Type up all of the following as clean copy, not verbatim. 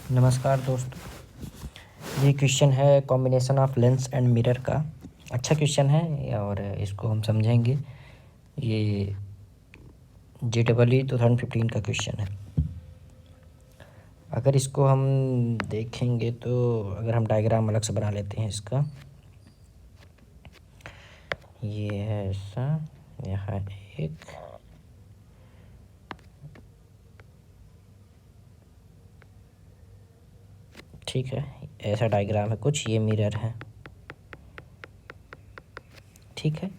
नमस्कार दोस्तों, ये क्वेश्चन है combination of lens and mirror का। अच्छा क्वेश्चन है और इसको हम समझेंगे। ये JEE 2015 का क्वेश्चन है। अगर इसको हम देखेंगे तो अगर हम डायग्राम अलग से बना लेते हैं इसका, ये है ऐसा, यहाँ एक, ठीक है, ऐसा डायग्राम है कुछ, ये मिरर है, ठीक है।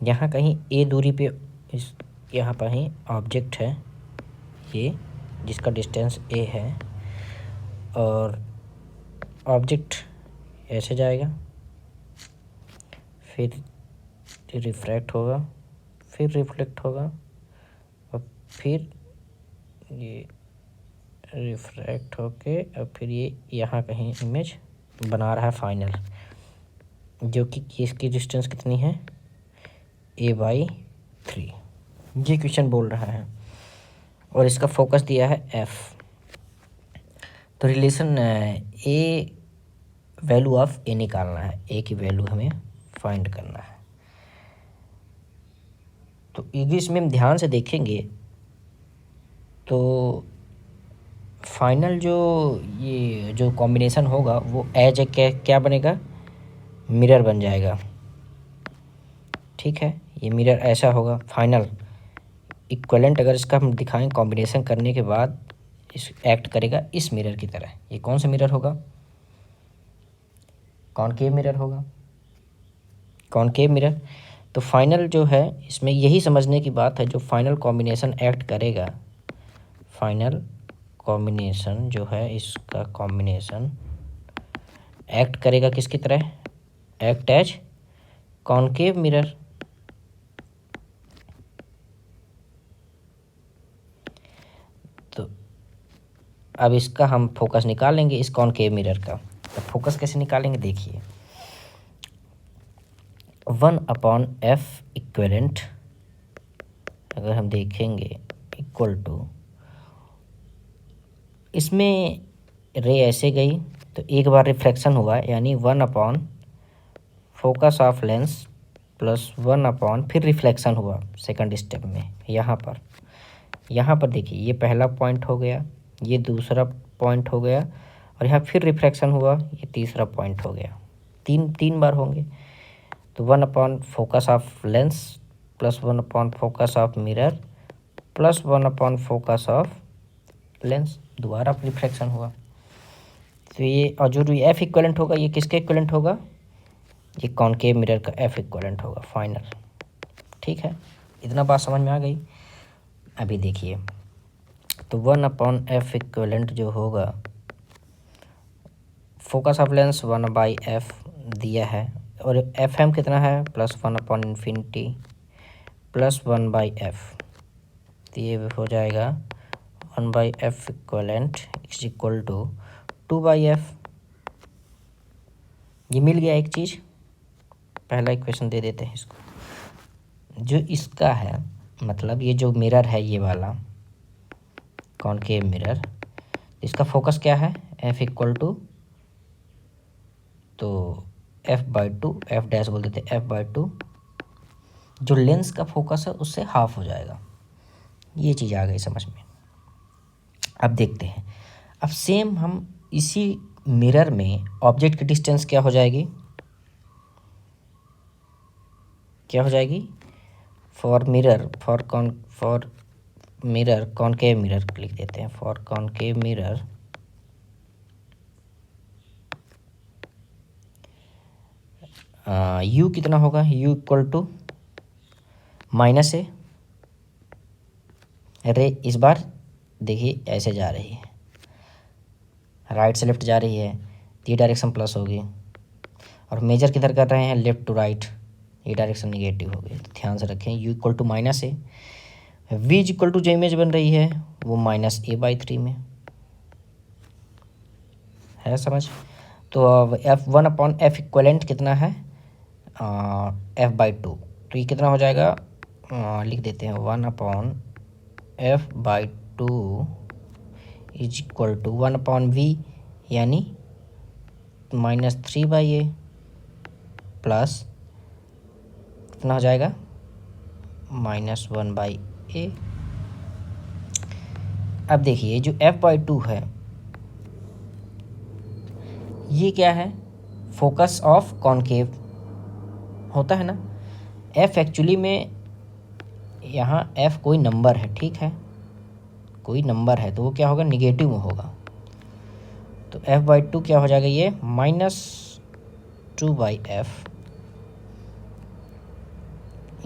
यहाँ कहीं ए दूरी पे इस यहाँ पर ही ऑब्जेक्ट है ये, जिसका डिस्टेंस ए है, और ऑब्जेक्ट ऐसे जाएगा, फिर रिफ्रैक्ट होगा, फिर रिफ्लेक्ट होगा, और फिर ये रिफ्रैक्ट होके और फिर ये यहाँ कहीं इमेज बना रहा है फाइनल, जो कि इसकी डिस्टेंस कितनी है, a/3। ये क्वेश्चन बोल रहा है और इसका फोकस दिया है f। तो रिलेशन ए वैल्यू ऑफ ए निकालना है, ए की वैल्यू हमें फाइंड करना है। तो इसमें हम ध्यान से देखेंगे तो फाइनल ये जो कॉम्बिनेशन होगा वो एज ए क्या बनेगा, मिरर बन जाएगा, ठीक है। ये मिरर ऐसा होगा फाइनल इक्विवेलेंट। अगर इसका हम दिखाएं कॉम्बिनेशन करने के बाद इस एक्ट करेगा इस मिरर की तरह। ये कौन सा मिरर होगा, कॉनकेव मिरर होगा, कॉनकेव मिरर। तो फाइनल जो है इसमें यही समझने की बात है, जो फाइनल कॉम्बिनेशन एक्ट करेगा, फाइनल कॉम्बिनेशन जो है इसका कॉम्बिनेशन एक्ट करेगा किसकी तरह, एक्ट एज कॉनकेव मिरर। तो अब इसका हम फोकस निकालेंगे इस कॉनकेव मिरर का। तो फोकस कैसे निकालेंगे देखिए, 1/f इक्विवेलेंट अगर हम देखेंगे इक्वल टू, इसमें रे ऐसे गई तो एक बार रिफ्रैक्शन हुआ, यानी 1/ फोकस ऑफ लेंस प्लस 1/ फिर रिफ्लेक्शन हुआ सेकंड स्टेप में। यहाँ पर देखिए, ये पहला पॉइंट हो गया, ये दूसरा पॉइंट हो गया, और यहाँ फिर रिफ्लेक्शन हुआ, ये तीसरा पॉइंट हो गया। तीन बार होंगे। तो 1/ focus of lens plus 1/ focus of mirror plus 1/ focus of lens, दोबारा रिफ्लेक्शन हुआ। तो ये, और जो एफ इक्वलेंट होगा ये किसका इक्वलेंट होगा, ये कॉनकेव मिरर का एफ इक्वलेंट होगा फाइनल, ठीक है। इतना बात समझ में आ गई। अभी देखिए, तो 1/f इक्वलेंट जो होगा, फोकस ऑफ लेंस 1/f दिया है, और एफ एम कितना है, +1/∞ प्लस 1/f। तो ये हो जाएगा 1/f equivalent is equal to 2/f। ये मिल गया एक चीज़, पहला इक्वेशन दे देते हैं इसको। जो इसका है मतलब ये जो मिरर है ये वाला कॉनकेव मिरर, इसका फोकस क्या है, f इक्वल टू, तो f/2, f डैश बोल देते हैं, f/2 जो लेंस का फोकस है उससे हाफ हो जाएगा। ये चीज़ आ गई समझ में। अब देखते हैं, अब सेम हम इसी मिरर में ऑब्जेक्ट की डिस्टेंस क्या हो जाएगी, for mirror, for mirror concave mirror लिख देते हैं, फॉर कॉनकेव मिरर u कितना होगा, u इक्वल टू -a। रे इस बार देखिए ऐसे जा रही है, राइट से लेफ्ट जा रही है, तो ये डायरेक्शन प्लस होगी, और मेजर किधर कर रहे हैं, लेफ्ट टू राइट, ये डायरेक्शन निगेटिव होगी। तो ध्यान से रखें, u equal to -a, v equal to जो इमेज बन रही है वो -a/3 में है, समझ। तो अब f1/f इक्वलेंट कितना है, f/2। तो ये कितना हो जाएगा, लिख देते हैं 1/f/2 is equal to 1/v यानी -3/a प्लस कितना हो जाएगा -1/a। अब देखिए जो f/2 है ये क्या है, फोकस ऑफ कॉनकेव होता है ना। f एक्चुअली में यहाँ f कोई नंबर है, ठीक है, कोई नंबर है तो वो क्या होगा, निगेटिव में होगा। तो f/2 क्या हो जाएगा, ये -2/f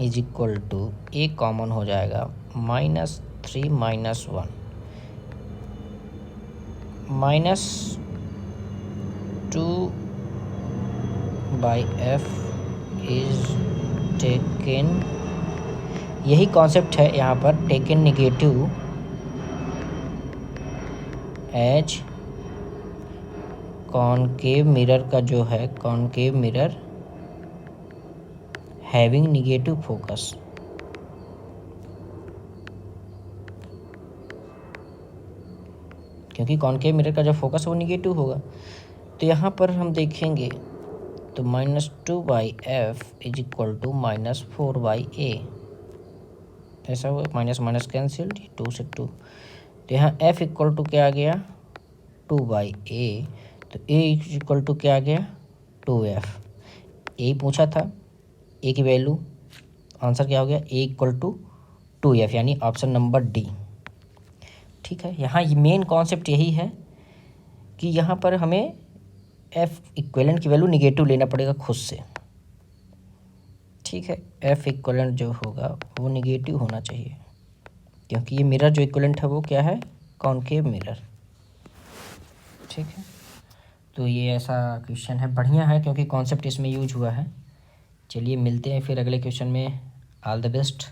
is equal to a common हो जाएगा -3 - 1 -2/f इज टेकन, यही कॉन्सेप्ट है यहाँ पर, taken negative edge concave mirror का जो है, concave mirror having negative focus. क्योंकि कॉनकेव मिरर का जो फोकस वो निगेटिव होगा। तो यहाँ पर हम देखेंगे तो -2/f is equal to -4/a, ऐसा हुआ, माइनस माइनस कैंसिल्ड, 2 से 2। तो यहाँ f इक्वल टू क्या आ गया 2/a, तो a इक्वल टू क्या आ गया 2f। a पूछा था, a की वैल्यू, आंसर क्या हो गया a इक्वल टू 2f यानी ऑप्शन नंबर डी। ठीक है, यहाँ मेन कॉन्सेप्ट यही है कि यहाँ पर हमें f इक्विवेलेंट की वैल्यू निगेटिव लेना पड़ेगा खुद से। ठीक है, f इक्विवेलेंट जो होगा वो निगेटिव होना चाहिए, क्योंकि ये मिरर जो इक्विवेलेंट है वो क्या है, कॉनकेव मिरर। ठीक है, तो ये ऐसा क्वेश्चन है, बढ़िया है क्योंकि कॉन्सेप्ट इसमें यूज हुआ है। चलिए मिलते हैं फिर अगले क्वेश्चन में। All the best.